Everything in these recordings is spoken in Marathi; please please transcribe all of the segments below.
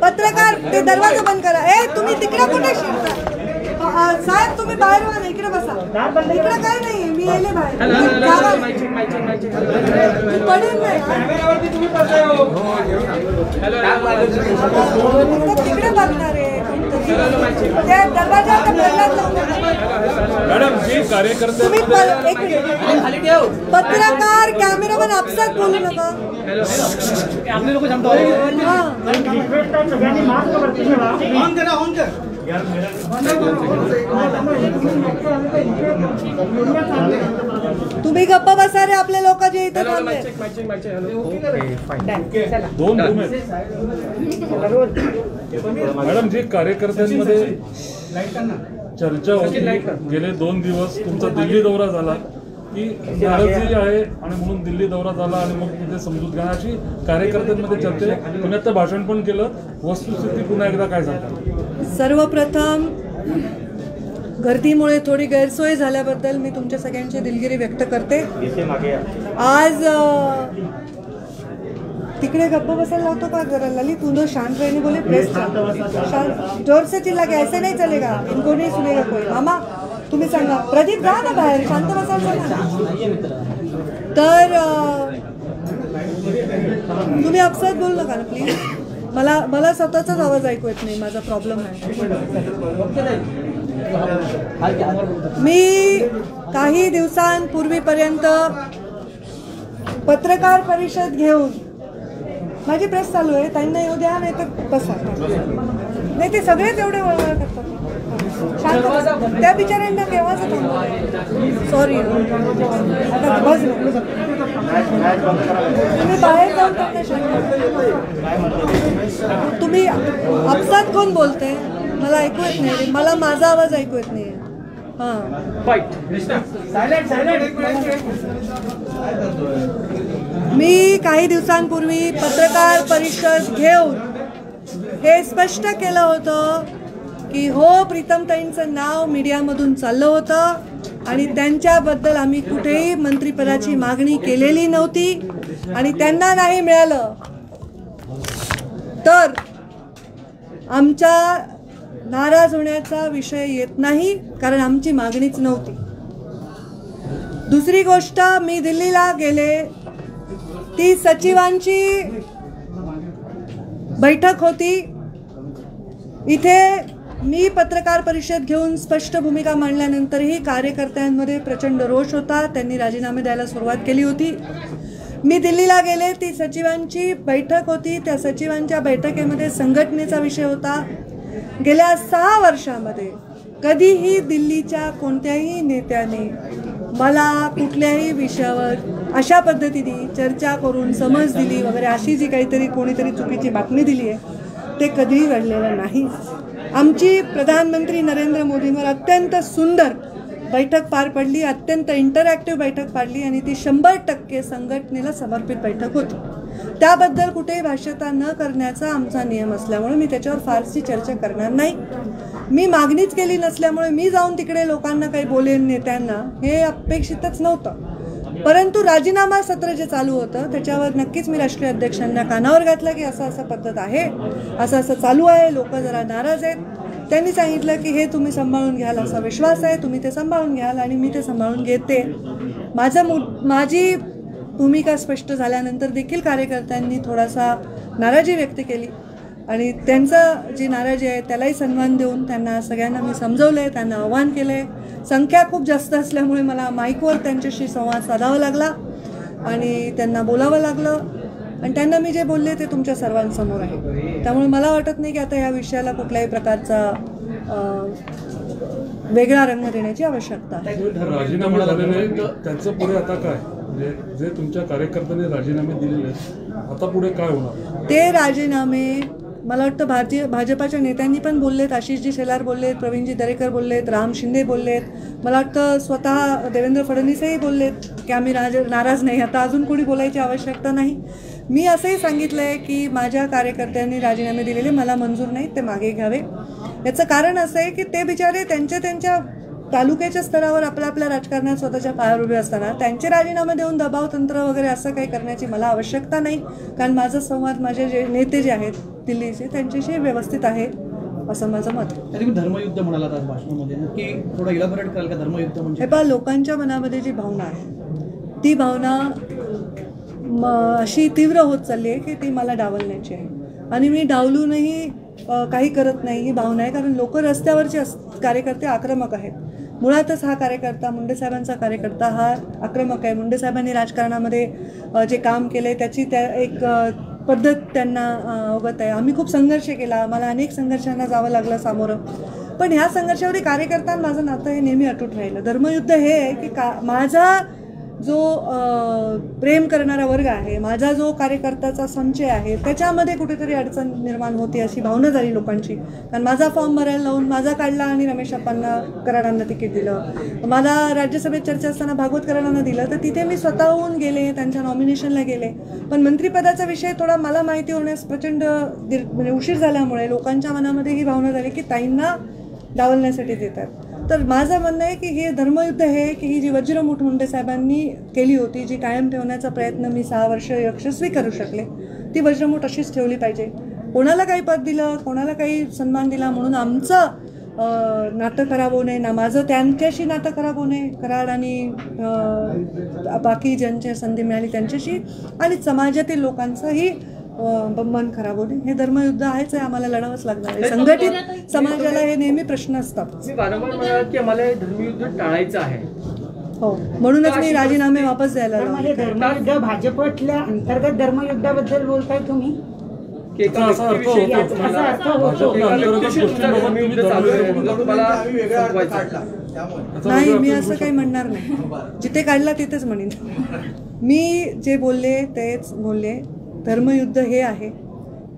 पत्रकार ते दरवाजा बंद करा. तुम्ही तिकडे कुठे शिरता साहेब? तुम्ही बाहेर व्हा ना, इकडे बसा. इकडे काय नाही, मी येले बाहेर पडेल नाही. तिकडे बघणार आहे त्या दरवाजा. मॅडम जी कार्यकर्ते पत्रकार कॅमेरामॅन आपसात बोलू नका. तुम्ही गप्पा बसा रे, आपले लोक जे इथे थांबले. मॅडम जी कार्यकर्त्यांमध्ये चर्चा होती गेले 2 दिवस, तुमचा दिल्ली दौरा झाला की नाराजी आहे आणि म्हणून दिल्ली दौरा झाला आणि मग तिथे समजूत घ्या अशी कार्यकर्त्यांमध्ये चर्चा आहे. तुम्ही आता भाषण पण केलं, वस्तुस्थिती पुन्हा एकदा काय सांगता? सर्वप्रथम गर्दीमुळे थोडी गैरसोय झाल्याबद्दल मी तुमच्या सगळ्यांची दिलगिरी व्यक्त करते. आज तिकडे गप्पा बसायला लावतो का जरा? ललित उन्हों शांत रहने बोले. प्रेस जोर से चिल्ला के ऐसे नहीं चलेगा, इनको नहीं सुनेगा कोई. मामा तुम्ही सांगा, प्रदीप जा ना बाहेर, शांत बसायला सांगा. तर तुम्ही अपसात बोलू नका ना प्लीज. मला स्वतःचाच आवाज ऐकू येत नाही, माझा प्रॉब्लेम आहे. मी काही दिवसांपूर्वीपर्यंत पत्रकार परिषद घेऊन, माझी प्रेस चालू आहे, त्यांना येऊ द्या नाही तर बसा. नाही ते सगळेच एवढे वळवळ करतात. शांत त्या बिचाऱ्यांना केव्हाच सॉरी आता बस. तुम्ही बाहेर जाऊन त्यांना शांत. तुम्ही आपसात कोण बोलते? मला ऐकू येत नाही, मला माझा आवाज ऐकू येत नाही. मी काही दिवसांपूर्वी पत्रकार परिषद घेऊन हे स्पष्ट केलं होतं की हो, प्रीतमताईंचं नाव मीडियामधून चाललं होतं आणि त्यांच्याबद्दल आम्ही कुठेही मंत्रिपदाची मागणी केलेली नव्हती आणि त्यांना नाही मिळालं तर आमच्या नाराज होण्याचा विषय येत नाही, कारण आमची मागणीच नव्हती. दुसरी गोष्ट, मी दिल्लीला गेले, ती सचिवांची बैठक होती. इथे मी पत्रकार परिषद घेऊन स्पष्ट भूमिका मांडल्यानंतरही कार्यकर्त्यांमध्ये प्रचंड रोष होता. त्यांनी राजीनामे द्यायला सुरुवात केली होती. मी दिल्लीला गेले, ती सचिवांची बैठक होती. त्या सचिवांच्या बैठकीमध्ये संघटनेचा विषय होता. गेल्या 6 वर्षामध्ये कधीही दिल्लीच्या कोणत्याही नेत्याने मला कुठल्याही विषयावर अशा पद्धतीने चर्चा करून समज दिली वगैरे अशी जी काहीतरी कोणीतरी चुकीची बातमी दिली आहे ते कधीही घडलेलं नाही. आमची प्रधानमंत्री नरेंद्र मोदींवर अत्यंत सुंदर बैठक पार पडली, अत्यंत इंटरॅक्टिव्ह बैठक पाडली आणि ती 100% संघटनेला समर्पित बैठक होती. त्याबद्दल कुठेही भाष्यता न करण्याचा आमचा नियम असल्यामुळे मी त्याच्यावर फारशी चर्चा करणार नाही. मी मागणीच केली नसल्यामुळे मी जाऊन तिकडे लोकांना काही बोलेन नेत्यांना हे अपेक्षितच नव्हतं. परंतु राजीनामा सत्र जे चालू होतं त्याच्यावर नक्कीच मी राष्ट्रीय अध्यक्षांना कानावर घातलं की असं पद्धत आहे, असं चालू आहे, लोक जरा नाराज आहेत. त्यांनी सांगितलं की हे तुम्ही सांभाळून घ्याल, असा विश्वास आहे, तुम्ही ते सांभाळून घ्याल आणि मी ते सांभाळून घेते. माझी भूमिका स्पष्ट झाल्यानंतर देखील कार्यकर्त्यांनी थोडासा नाराजी व्यक्त केली आणि त्यांचं जी नाराजी आहे त्यालाही सन्मान देऊन त्यांना सगळ्यांना मी समजवलं आहे, त्यांना आव्हान केलं आहे. संख्या खूप जास्त असल्यामुळे मला माईकवर त्यांच्याशी संवाद साधावा लागला आणि त्यांना बोलावं लागलं आणि त्यांना मी जे बोलले ते तुमच्या सर्वांसमोर आहे. त्यामुळे मला वाटत नाही की आता या विषयाला कुठल्याही प्रकारचा वेगळा रंग देण्याची आवश्यकता आहे. राजीनामा झालेले त्यांचं पुढे आता काय, जे तुमच्या कार्यकर्त्यांनी राजीनामे दिलेले आता पुढे काय होणार? ते राजीनामे मला वाटतं भाजपाच्या नेत्यांनी पण बोललेत. आशिषजी शेलार बोललेत, प्रवीणजी दरेकर बोललेत, राम शिंदे बोललेत. मला वाटतं स्वतः देवेंद्र फडणवीसही बोललेत की आम्ही नाराज नाही, आता अजून कोणी बोलायची आवश्यकता नाही. मी असंही सांगितलं आहे की माझ्या कार्यकर्त्यांनी राजीनामे दिलेले मला मंजूर नाहीत, ते मागे घ्यावे. याचं कारण असं आहे की ते बिचारे त्यांच्या तालुक्याच्या स्तरावर आपल्या राजकारणात स्वतःच्या पायावर उभे असताना त्यांचे राजीनामे देऊन दबाव तंत्र वगैरे असं काही करण्याची मला आवश्यकता नाही, कारण माझा संवाद माझे जे नेते जे आहेत दिल्लीचे त्यांच्याशी व्यवस्थित आहे असं माझं मत आहे. तुम्ही धर्मयुद्ध म्हणालात आज भाषणामध्ये, नक्की थोडं इलॅबोरेट कराल का धर्मयुद्ध म्हणजे? हे पहा, लोकांच्या मनामध्ये जी भावना आहे ती भावना अशी तीव्र होत चालली आहे की ती मला डावलण्याची आहे, आणि मी डावलूनही काही करत नाही ही भावना आहे, कारण लोक रस्त्यावरचे कार्यकर्ते आक्रमक आहेत. मुळातच हा कार्यकर्ता, मुंडे साहेबांचा कार्यकर्ता हा आक्रमक आहे. मुंडे साहेबांनी राजकारणामध्ये जे काम केले त्याची एक पद्धत त्यांना अवगत आहे. आम्ही खूप संघर्ष केला, मला अनेक संघर्षांना जावं लागलं सामोरं, पण ह्या संघर्षावरही कार्यकर्त्यांना माझं नातं हे नेहमी अटूट राहिलं. धर्मयुद्ध हे आहे की माझा जो प्रेम करणारा वर्ग आहे, माझा जो कार्यकर्त्याचा संचय आहे, त्याच्यामध्ये कुठेतरी अडचण निर्माण होते अशी भावना झाली लोकांची. कारण माझा फॉर्म भरायला लावून माझा काढला आणि रमेश अप्पांना कराडांना तिकीट दिलं. मला राज्यसभेत चर्चा असताना भागवत कराडांना दिलं, तर तिथे मी स्वतःहून गेले, त्यांच्या नॉमिनेशनला गेले. पण मंत्रिपदाचा विषय थोडा मला माहिती होण्यास प्रचंड म्हणजे उशीर झाल्यामुळे लोकांच्या मनामध्ये ही भावना झाली की ताईंना डावलण्यासाठी देतात. तर माझं म्हणणं आहे की हे धर्मयुद्ध हे की ही जी वज्रमूठ मुंडे साहेबांनी केली होती, जी कायम ठेवण्याचा प्रयत्न मी 6 वर्ष यशस्वी करू शकले, ती वज्रमूठ अशीच ठेवली पाहिजे. कोणाला काही पद दिलं, कोणाला काही सन्मान दिला म्हणून आमचं नातं खराब होऊ नये, ना माझं त्यांच्याशी नातं खराब होऊ नये, कराड आणि बाकी ज्यांच्या संधी मिळाली त्यांच्याशी, आणि समाजातील लोकांचंही मन खराब होणे. हे धर्मयुद्ध आहेच आहे, आम्हाला लढावंच लागणार आहे. संघटित समाजाला हे नेहमी प्रश्न असतात. मी वारंवार म्हणाला की आम्हाला हे धर्मयुद्ध टाळायचं आहे. हो, म्हणूनच मी राजीनामे वापस द्यायला लागले. धर्मयुद्ध भाजपतल्या अंतर्गत धर्मयुद्धाबद्दल बोलताय तुम्ही? नाही, मी असं काही म्हणणार नाही. जिथे काढला तिथेच म्हणेन. मी जे बोलले तेच बोलले. धर्मयुद्ध हे आहे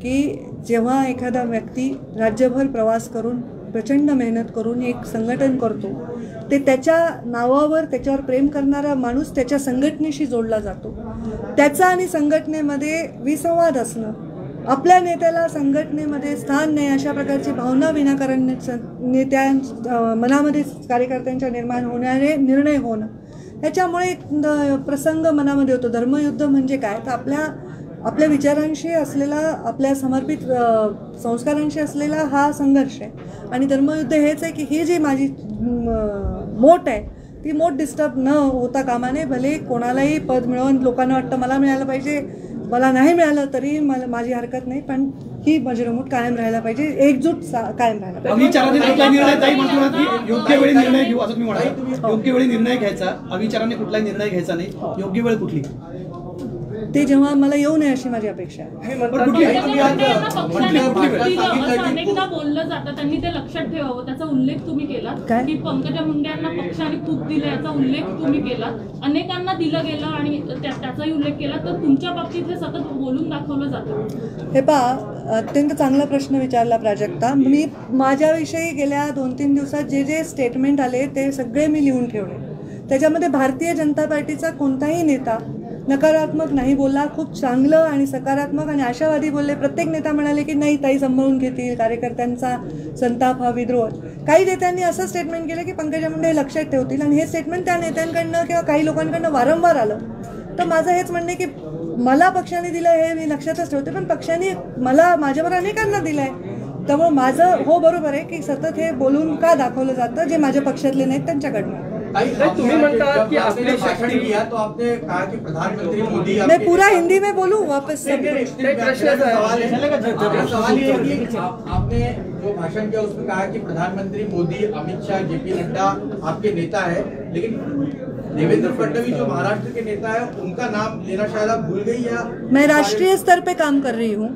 की जेव्हा एखादा व्यक्ती राज्यभर प्रवास करून प्रचंड मेहनत करून एक संघटन करतो, ते त्याच्या नावावर त्याच्यावर प्रेम करणारा माणूस त्याच्या संघटनेशी जोडला जातो. त्याचा आणि संघटनेमध्ये विसंवाद असणं, आपल्या नेत्याला संघटनेमध्ये स्थान नाही अशा प्रकारची भावना विनाकारण नेत्या मनामध्ये कार्यकर्त्यांच्या निर्माण होणारे निर्णय होणं, ह्याच्यामुळे एक प्रसंग मनामध्ये होतो. धर्मयुद्ध म्हणजे काय, तर आपल्या विचारांशी असलेला, आपल्या समर्पित संस्कारांशी असलेला हा संघर्ष आहे. आणि धर्मयुद्ध हेच आहे की ही जी माझी मोठ आहे ती मोठ डिस्टर्ब न होता कामा नये. भले कोणालाही पद मिळवून लोकांना वाटतं मला मिळालं पाहिजे, मला नाही मिळालं तरी माझी हरकत नाही, पण ही वज्रमूठ कायम राहायला पाहिजे, एकजूट कायम राहायला पाहिजे. योग्य वेळी निर्णय घेऊ असं तुम्ही म्हणाला. योग्य वेळी निर्णय घ्यायचा, अविचाराने कुठलाही निर्णय घ्यायचा नाही. योग्य वेळ कुठली ते जेव्हा मला येऊ नये अशी माझी अपेक्षा आहे. अनेकदा बोललं जातं, त्यांनी ते लक्षात ठेवावं. त्याचा उल्लेख तुम्ही केला की पंकजा मुंडे यांना पक्षाने खूप दिले, याचा उल्लेख तुम्ही केला. अनेकांना दिलं गेलं आणि त्याचाही उल्लेख केला, तर तुमच्या बाबतीत हे सतत बोलून दाखवलं जातं. हे पहा, अत्यंत चांगला प्रश्न विचारला प्राजक्ता. मी माझ्याविषयी गेल्या 2-3 दिवसात जे जे स्टेटमेंट आले ते सगळे मी लिहून ठेवले. त्याच्यामध्ये भारतीय जनता पार्टीचा कोणताही नेता नकारात्मक नाही बोलला, खूप चांगलं आणि सकारात्मक आणि आशावादी बोलले. प्रत्येक नेता म्हणाले की नाही ताई सांभाळून घेतील, कार्यकर्त्यांचा संताप हा विद्रोह. काही नेत्यांनी असं स्टेटमेंट केलं की पंकजा मुंडे हे लक्षात ठेवतील, आणि हे स्टेटमेंट त्या नेत्यांकडनं किंवा काही लोकांकडनं वारंवार आलं. तर माझं हेच म्हणणं आहे की मला पक्षाने दिलं हे मी लक्षातच ठेवते, पण पक्षाने मला माझ्यावर अनेकांना दिलं आहे. त्यामुळे माझं हो बरोबर आहे की सतत हे बोलून का दाखवलं जातं जे माझ्या पक्षातले नाहीत त्यांच्याकडनं. तुम्ही म्हणता की आपली शक्ती किया तो आपने कहा कि प्रधानमंत्री मोदी, मैं पूरा हिंदी में बोलूँ वापस से? सवाल ये है कि आपने जो भाषण किया उसमें कहा कि प्रधानमंत्री मोदी, अमित शाह, जेपी नड्डा आपके नेता है, लेकिन देवेंद्र फडणवीस जो महाराष्ट्र के नेता है उनका नाम लेना शायद आप भूल गई या? मैं राष्ट्रीय स्तर पे काम कर रही हूँ,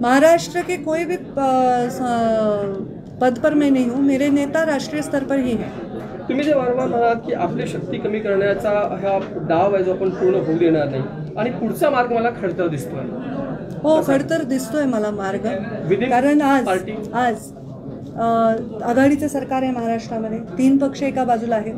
महाराष्ट्र के कोई भी पद पर मैं नहीं हूँ. मेरे नेता राष्ट्रीय स्तर पर ही है. तुम्ही जे वारंवार म्हणालात की आपली शक्ती कमी करण्याचा हा डाव आहे जो आपण पूर्ण होऊ देणार नाही, आणि पुढचा मार्ग मला खडतर दिसतोय. हो, खडतर दिसतोय मला मार्ग, कारण आज आघाडीचं सरकार आहे महाराष्ट्रामध्ये. 3 पक्ष एका बाजूला आहेत.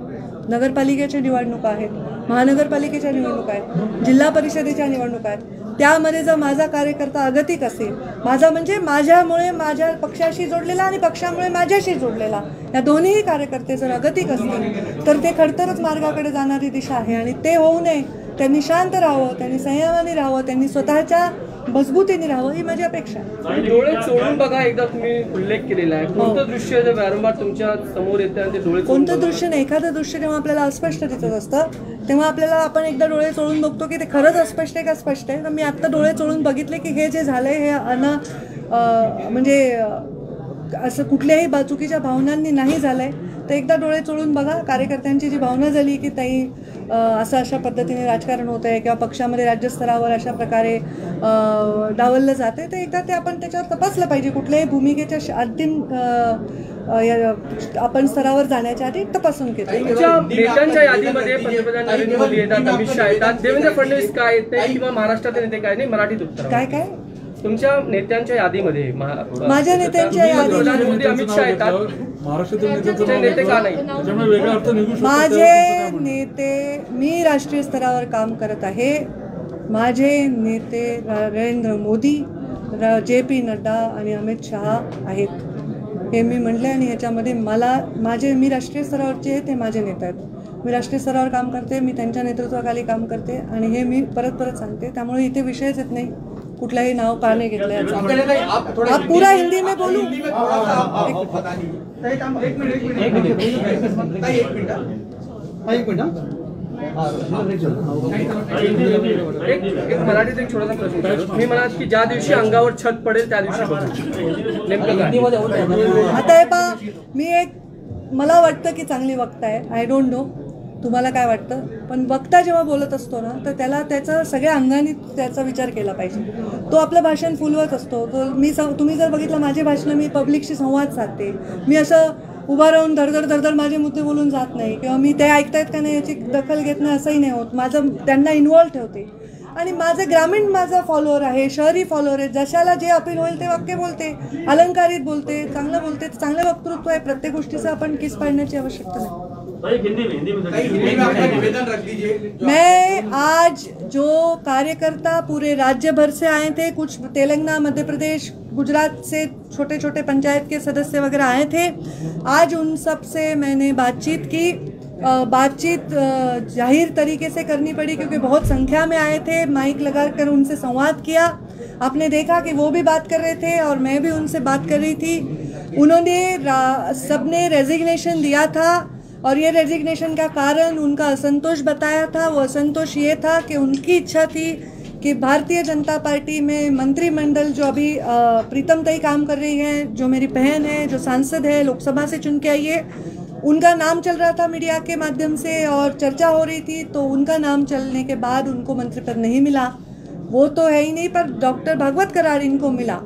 नगरपालिकेच्या निवडणुका आहेत, महानगरपालिकेच्या निवडणुका आहेत, जिल्हा परिषदेच्या निवडणुका आहेत. त्यामध्ये जर माझा कार्यकर्ता अगतिक असेल, माझा म्हणजे माझ्यामुळे माझ्या पक्षाशी जोडलेला आणि पक्षामुळे माझ्याशी जोडलेला, या दोन्हीही कार्यकर्ते जर अगतिक असतील तर ते खडतरच मार्गाकडे जाणारी दिशा आहे आणि ते होऊ नये. त्यांनी शांत राहावं, त्यांनी संयमाने राहावं, त्यांनी स्वतःच्या मजबूतीने राहावं, ही माझी अपेक्षा आहे. डोळे चोळून बघा, एकदा तुम्ही उल्लेख केलेला आहे. कोणतं दृश्य जे वारंवार तुमच्या समोर येतं आणि ते डोळे चोळून कोणतं बघा? दृश्य नाही, एखादं दृश्य जेव्हा आपल्याला अस्पष्ट दिसत असतं तेव्हा आपल्याला आपण एकदा डोळे चोळून बघतो की ते खरंच अस्पष्ट आहे का स्पष्ट आहे. तर मी आत्ता डोळे चोळून बघितले की हे जे झालंय हे म्हणजे असं कुठल्याही चुकीच्या भावनांनी नाही झालंय. तर एकदा डोळे चोळून बघा. कार्यकर्त्यांची जी भावना झाली की ताई असं अशा पद्धतीने राजकारण होत आहे किंवा पक्षामध्ये राज्यस्तरावर अशा प्रकारे डावललं जाते, तर एकदा ते आपण त्याच्यावर तपासलं पाहिजे. कुठल्याही भूमिकेच्या अंतिम आपण स्तरावर जाण्याच्या आधी तपासून घेतो. तुमच्या नेत्यांच्या यादीमध्ये पंतप्रधान नरेंद्र मोदी येतात, अमित शहा येतात, देवेंद्र फडणवीस काय येत नाही किंवा महाराष्ट्राचे नेते काय नाही? मराठीत उत्तर. काय काय तुमच्या नेत्यांच्या यादीमध्ये माझ्या नेत्यांच्या यादीमध्ये मोदी अमित शहा येतात, महाराष्ट्रातील तुमचे नेते का नाही? त्याच्यामुळे वेगळा अर्थ निघू शकतो. माझे नेते, मी राष्ट्रीय स्तरावर काम करत आहे. माझे नेते नरेंद्र मोदी, JP नड्डा आणि अमित शहा आहेत, हे मी म्हटले. आणि ह्याच्यामध्ये मी राष्ट्रीय स्तरावरचे आहे, ते माझे नेते आहेत. मी राष्ट्रीय स्तरावर काम करते, मी त्यांच्या नेतृत्वाखाली काम करते आणि हे मी परत परत सांगते. त्यामुळे इथे विषयच येत नाही कुठलाही नाव का नाही घेतलं याचा. आप पूरा हिंदी में बोलू. एक मराठीत एक छोटासा प्रश्न. मी म्हणाल की ज्या दिवशी अंगावर छत पडेल त्या दिवशी बघू, नेमकं काय? आता हे पहा, मला वाटतं की चांगली वक्ता आहे. आय डोंट नो तुम्हाला काय वाटतं, पण वक्ता जेव्हा बोलत असतो ना तर त्याला त्याचा सगळ्या अंगाने त्याचा विचार केला पाहिजे. तो आपलं भाषण फुलवत असतो. तुम्ही जर बघितलं माझे भाषणं, मी पब्लिकशी संवाद साधते. मी असं उभा राहून धडधड माझे मुद्दे बोलून जात नाही किंवा मी ते ऐकतायत का नाही याची दखल घेत नाही असंही नाही होत. त्यांना इन्व्हॉल्व ठेवते. आणि माझा फॉलोअर आहे, शहरी फॉलोअर आहे. जशाला जे अपील होईल ते वाक्य बोलते, अलंकारित बोलते, चांगलं बोलते. चांगलं वक्तृत्व आहे. प्रत्येक गोष्टीचं आपण किस पाडण्याची आवश्यकता नाही. मैं आज जो कार्यकर्ता पूरे राज्य भर से आए थे, कुछ तेलंगाना, मध्य प्रदेश, गुजरात से छोटे छोटे पंचायत के सदस्य वगैरह आए थे, आज उन सब से मैंने बातचीत की. बातचीत जाहिर तरीके से करनी पड़ी क्योंकि बहुत संख्या में आए थे. माइक लगाकर उनसे संवाद किया. आपने देखा कि वो भी बात कर रहे थे और मैं भी उनसे बात कर रही थी. उन्होंने सबने रेजिग्नेशन दिया था और ये रेजिग्नेशन का कारण उनका असंतोष बताया था. वो असंतोष ये था कि उनकी इच्छा थी कि भारतीय जनता पार्टी में मंत्रिमंडल जो अभी प्रीतम ताई काम कर रही हैं, जो मेरी बहन है, जो सांसद है, लोकसभा से चुन के आई है, उनका नाम चल रहा था मीडिया के माध्यम से और चर्चा हो रही थी. तो उनका नाम चलने के बाद उनको मंत्री पद नहीं मिला. वो तो है ही नहीं, पर डॉक्टर भागवत कराड़ इनको मिला.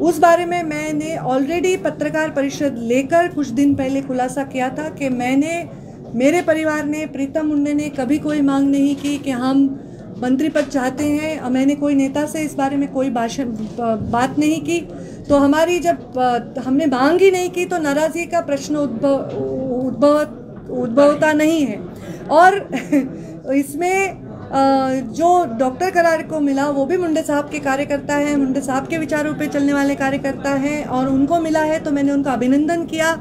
उस बारे में मैंने ऑलरेडी पत्रकार परिषद लेकर कुछ दिन पहले खुलासा किया था कि मेरे परिवार ने, प्रीतम मुंडे ने कभी कोई मांग नहीं की कि हम मंत्री पद चाहते हैं. मैंने कोई नेता से इस बारे में कोई बात नहीं की. तो हमारी जब हमने मांग ही नहीं की तो नाराज़गी का प्रश्न उद्भवता नहीं है. और इसमें जो डॉक्टर कराड़ को मिला वो भी मुंडे साहब के कार्यकर्ता हैं, मुंडे साहब के विचारों पे चलने वाले कार्यकर्ता हैं और उनको मिला है तो मैंने उनका अभिनंदन किया.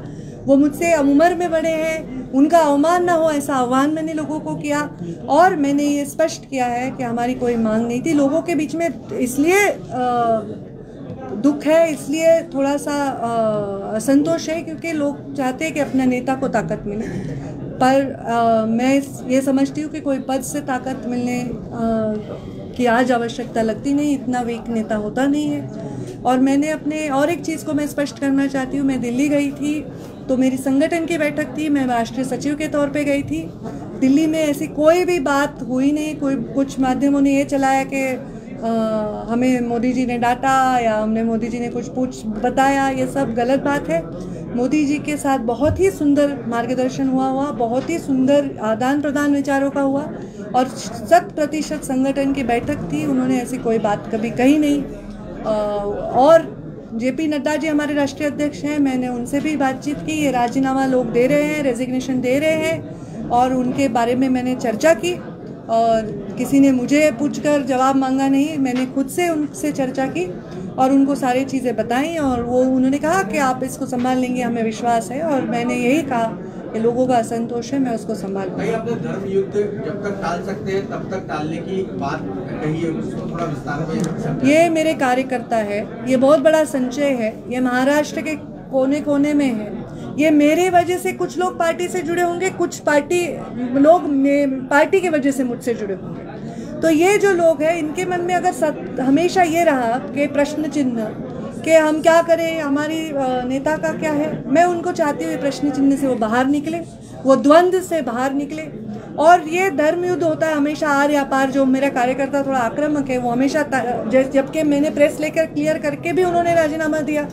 वो मुझसे उम्र में बड़े हैं, उनका अवमान ना हो ऐसा आह्वान मैंने लोगों को किया. और मैंने ये स्पष्ट किया है कि हमारी कोई मांग नहीं थी. लोगों के बीच में इसलिए दुख है, इसलिए थोड़ा सा असंतोष है क्योंकि लोग चाहते हैं कि अपने नेता को ताकत मिले. पर मैं ये समझती हूँ कि कोई पद से ताकत मिलने की आज आवश्यकता लगती नहीं. इतना वीक नेता होता नहीं है. और मैंने अपने और एक चीज़ को मैं स्पष्ट करना चाहती हूँ. मैं दिल्ली गई थी तो मेरी संगठन की बैठक थी, मैं राष्ट्रीय सचिव के तौर पे गई थी. दिल्ली में ऐसी कोई भी बात हुई नहीं. कुछ माध्यमों ने ये चलाया कि हमें मोदी जी ने डांटा या हमने मोदी जी ने कुछ बताया. ये सब गलत बात है. मोदी जी के साथ बहुत ही सुंदर मार्गदर्शन हुआ, बहुत ही सुंदर आदान प्रदान विचारों का हुआ और 100% संगठन की बैठक थी. उन्होंने ऐसी कोई बात कभी कही नहीं. और JP नड्डा जी हमारे राष्ट्रीय अध्यक्ष हैं, मैंने उनसे भी बातचीत की. ये राजीनामा लोग दे रहे हैं, रेजिग्नेशन दे रहे हैं और उनके बारे में मैंने चर्चा की और किसी ने मुझे पूछकर जवाब मांगा नहीं, मैंने खुद से उनसे चर्चा की और उनको सारी चीज़ें बताई और वो उन्होंने कहा कि आप इसको संभाल लेंगे, हमें विश्वास है। और मैंने यही कहा कि लोगों का असंतोष है, मैं उसको संभाल लूँगा। भाई आपने धर्म युद्ध जब तक टाल सकते हैं तब तक टालने की बात कही है, उसको थोड़ा विस्तार में समझाएं। ये मेरे कार्यकर्ता है, ये बहुत बड़ा संचय है, ये महाराष्ट्र के कोने कोने में है। ये मेरे वजह से कुछ लोग पार्टी से जुड़े होंगे, कुछ लोग पार्टी की वजह से मुझसे जुड़े होंगे। तो ये जो लोग हैं इनके मन में अगर हमेशा ये रहा कि प्रश्न चिन्ह कि हम क्या करें, हमारी नेता का क्या है, मैं उनको चाहती हूँ प्रश्न चिन्ह से वो बाहर निकले, वो द्वंद्व से बाहर निकले। और ये धर्म युद्ध होता है हमेशा आर या पार। जो मेरा कार्यकर्ता थोड़ा आक्रामक है वो हमेशा, जबकि मैंने प्रेस लेकर क्लियर करके भी उन्होंने राजीनामा दिया,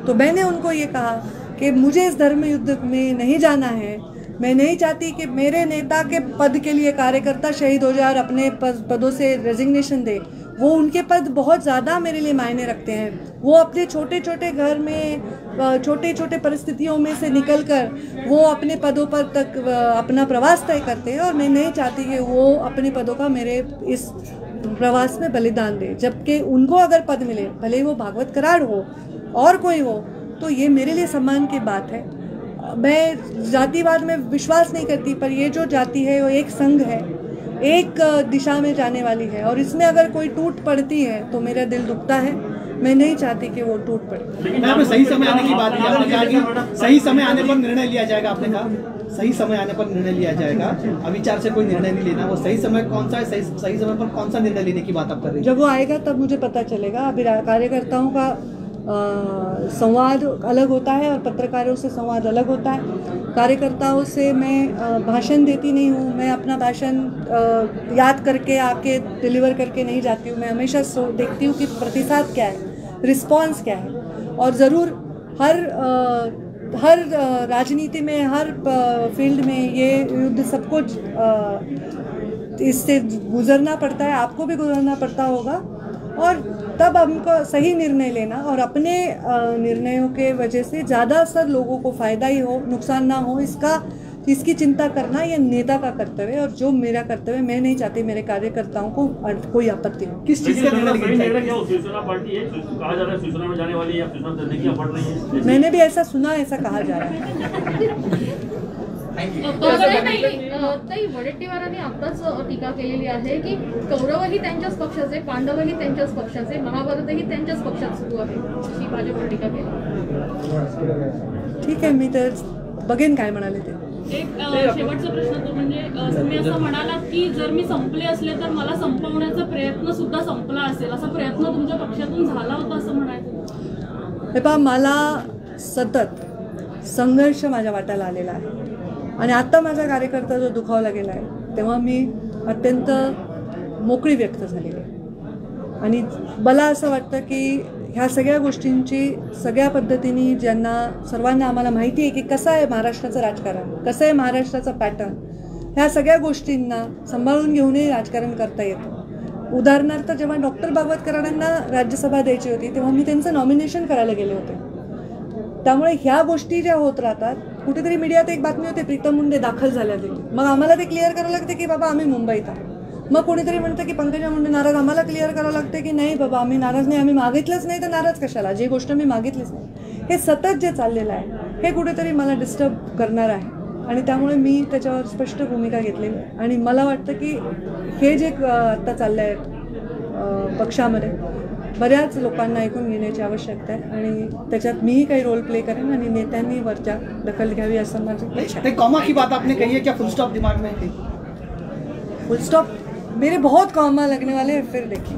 तो मैंने उनको ये कहा कि मुझे इस धर्म युद्ध में नहीं जाना है। मैं नहीं चाहती कि मेरे नेता के पद के लिए कार्यकर्ता शहीद हो जाए और अपने पदों से रेजिग्नेशन दे। वो उनके पद बहुत ज़्यादा मेरे लिए मायने रखते हैं। वो अपने छोटे छोटे घर में छोटे छोटे परिस्थितियों में से निकलकर वो अपने पदों पर तक अपना प्रवास तय करते हैं और मैं नहीं चाहती कि वो अपने पदों का मेरे इस प्रवास में बलिदान दे। जबकि उनको अगर पद मिले, भले ही वो भागवत कराड़ हो और कोई हो, तो ये मेरे लिए सम्मान की बात है। मैं जातिवाद में विश्वास नहीं करती, पर ये जो जाति है वो एक संघ है, एक दिशा में जाने वाली है और इसमें अगर कोई टूट पड़ती है तो मेरा दिल दुखता है। मैं नहीं चाहती कि वो टूट पड़े। लेकिन आपने सही समय आने की बात की, आपने कहा कि सही समय आने पर निर्णय लिया जाएगा। आपने कहा सही समय आने पर निर्णय लिया जाएगा, अविचार से कोई निर्णय नहीं लेना। वो सही समय कौन सा है, सही समय पर कौन सा निर्णय लेने की बात आप कर रही हैं? जब वो आएगा तब मुझे पता चलेगा। अभी कार्यकर्ताओं का संवाद अलग होता है और पत्रकारों से संवाद अलग होता है। कार्यकर्ताओं से मैं भाषण देती नहीं हूँ, मैं अपना भाषण याद करके आके डिलीवर करके नहीं जाती हूँ। मैं हमेशा देखती हूँ कि प्रतिसाद क्या है, रिस्पांस क्या है। और ज़रूर हर राजनीति में, हर फील्ड में ये युद्ध सबको इससे गुजरना पड़ता है, आपको भी गुजरना पड़ता होगा। और तब हमको सही निर्णय लेना और अपने निर्णयों के वजह से ज़्यादा असर लोगों को फ़ायदा ही हो, नुकसान ना हो, इसकी चिंता करना ये नेता का कर्तव्य है। और जो मेरा कर्तव्य है, मैं नहीं चाहती मेरे कार्यकर्ताओं को कोई आपत्ति हो। किस चीज़ का निर्णय? शिवसेना पार्टी है, कहा जा रहा है शिवसेना में जाने वाली है या शिवसेना करने की पड़ रही है? मैंने भी ऐसा सुना, ऐसा कहा जा रहा है। ताई वडेट्टीवारांनी आताच टीका केलेली आहे की कौरवही त्यांच्याच पक्षाचे, पांडवही त्यांच्याच पक्षाचे, महाभारतही त्यांच्याच पक्षात सुरू आहे, अशी भाजपवर टीका केली। ठीक आहे, मी तर बघेन काय म्हणाले ते। एक शेवटचा प्रश्न तो म्हणजे तुम्ही असं म्हणालात की जर मी संपले असले तर मला संपवण्याचा प्रयत्न सुद्धा संपला असेल, असा प्रयत्न तुमच्या पक्षातून झाला होता असं म्हणायचं? हे पहा, मला सतत संघर्ष माझ्या वाट्याला आलेला आहे आणि आत्ता माझा कार्यकर्ता जो दुखावला गेला आहे तेव्हा मी अत्यंत मोकळी व्यक्त झालेली आहे। आणि मला असं वाटतं की ह्या सगळ्या गोष्टींची सगळ्या पद्धतीने सर्वांना आम्हाला माहिती आहे की कसं आहे महाराष्ट्राचं राजकारण, कसं आहे महाराष्ट्राचा पॅटर्न, ह्या सगळ्या गोष्टींना सांभाळून घेऊनही राजकारण करता येतं। उदाहरणार्थ जेव्हा डॉक्टर भागवत कराडांना राज्यसभा द्यायची होती तेव्हा मी त्यांचं नॉमिनेशन करायला गेले होते। त्यामुळे ह्या गोष्टी ज्या होत राहतात, कुठेतरी मीडियात एक बातमी होते प्रीतम मुंडे दाखल झाल्या देखील, मग आम्हाला ते क्लिअर करावं लागते की बाबा आम्ही मुंबईत आहोत। मग कोणीतरी म्हणतं की पंकजा मुंडे नाराज, आम्हाला क्लिअर करावं लागते की नाही बाबा आम्ही नाराज नाही, आम्ही मागितलंच नाही तर नाराज कशाला, जी गोष्ट मी मागितलीच नाही। हे सतत जे चाललेलं आहे हे कुठेतरी मला डिस्टर्ब करणार आहे आणि त्यामुळे मी त्याच्यावर स्पष्ट भूमिका घेतलेली आहे। आणि मला वाटतं की हे जे आत्ता चाललं आहे पक्षामध्ये बऱ्याच लोकांना ऐकून घेण्याची आवश्यकता आहे आणि त्याच्यात मीही काही रोल प्ले करेन आणि नेत्यांनी वरच्या दखल घ्यावी असं माझं इच्छा है। कॉमा की बात आपने कही है, क्या फुल स्टॉप दिमाग में है? फुल स्टॉप मेरे बहुत कॉमा लगने वाले हैं, फिर देखिए।